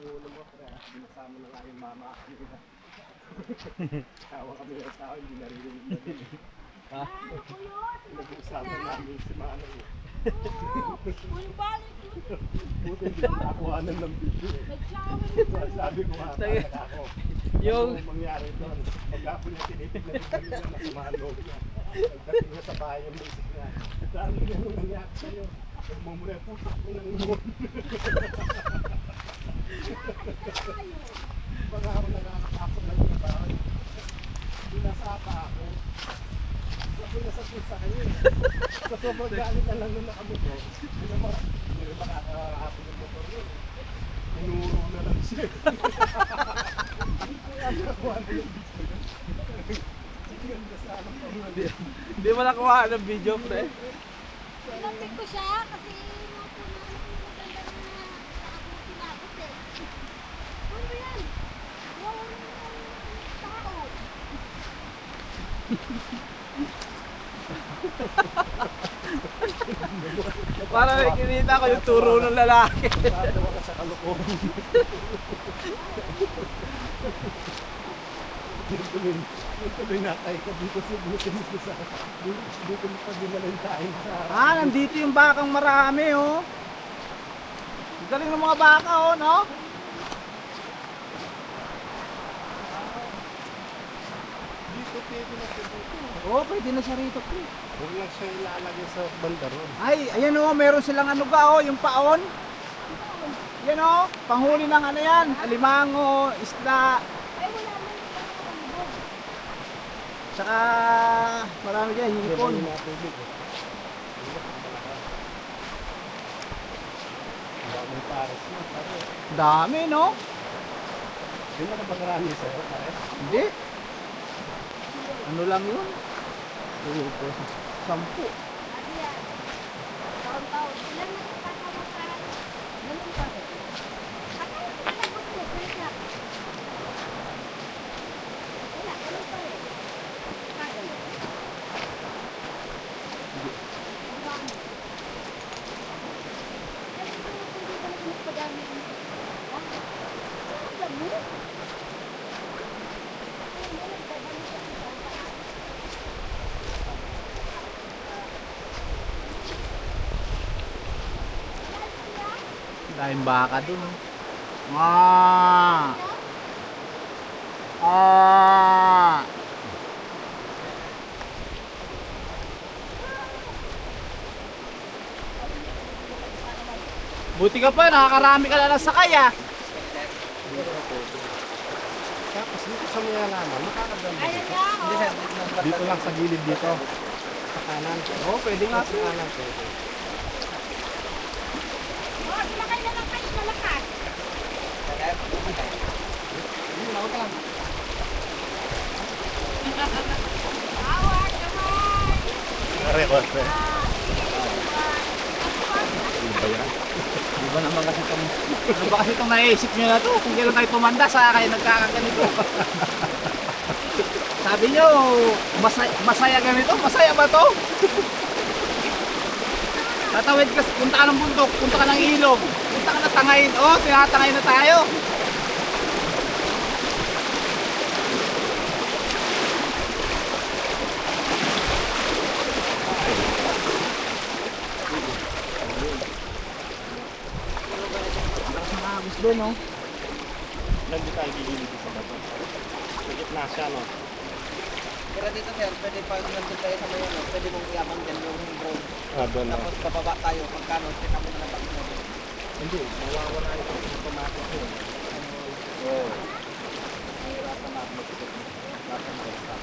ulo mo, pre. Binasama na nga yung mama. Tawa kami ng tao, hindi naririnig na din. Ha? Nag-uusapan namin si Manong. Buti hindi nakakuhanan ng video. Sabi ko nga, talaga ako. Yung mangyari doon, pagkapon niya tinitignan nila na samahan loob niya. Pagdating niya sa bahay yung music niya. Sabi niya nung nangyari sa'yo, nagmumura, putak ko ng umon. Pag ako nakakapasok na yung bahay, binasapa ako. Sabi na sa pusa kayo. Sa sobrang galit na lang nung nakamotor, hindi na makakahapon ng motor yun. Tinuro na lang siya. Hindi mo nakuha ng video, pre. Pinapik ko siya kasi naku na maganda na ako tinapos eh. Ano yan? Wow, tao. Para nakikita ko yung turo ng lalaki. Natawa ka sa kalokohan. Tuloy na tayo ka dito sa butin mo sa dito mo pa dinalhin tayo sa Ah, nandito yung bakang marami, oh. Ang galing ng mga baka, oh, no? dito pwede na siya dito. Oo, pwede na siya rito, pre. Huwag lang siya ilalagay sa bandaron. Ay, ayan, oh, meron silang ano ga, oh, yung paon. Yan, oh, panghuli ng ano yan, alimango, isda. Ay, wala man yung Tsaka marami dyan, hipon. Hindi na tubig. May pares na, pare. Dami, no? Hindi mo na ba marami sa'yo, pare? Hindi. Ano lang yun? 10. Ano yan? Taon-taon. Ilan na itatawag sa ganun pa rin? Akala ko malabot mo, wait lang. Wala, ganun pa rin. Ganun. Ang dami. Kasi kung hindi ka naman magpadami ng ha? Alam mo? Ay, mo nagdadami siya sa taas. Daming baka dun, oh. Ah! Ah! Buti ka pa, nakakarami ka na ng sakay, ah. Tapos dito sa may halaman, makakaganda Ayan dito. nga, oh. Dito lang sa gilid dito. Sa kanan. Oo, pwede nga, Sa kanan pwede. Oh, sumakay na lang kayo, malakas. Awag naman! Record eh. Di ba naman kasi itong, ano ba kasi itong naisip nyo na to? Kung kailan kayo tumanda, sa kayo nagkakaganito. Sabi nyo, masaya ganito? Masaya ba to? Tatawid ka, punta ka ng bundok, punta ka ng ilog, punta ka na tangayin. Oh, tinatangay na tayo. Nakakabis doon, no? Nandito tayo gilid sa bato. Sa gitna siya, no? Pero dito sir, pwede pag nandun tayo sa may ano, pwede mong iyaman dyan yung drone. Ah, doon na. Tapos bababa tayo, pagkano, kita mo na lang pag Hindi, mawawala ito. Automatic yun. Oo. Mahirapan na mag-stop. Mahirapan na mag-stop.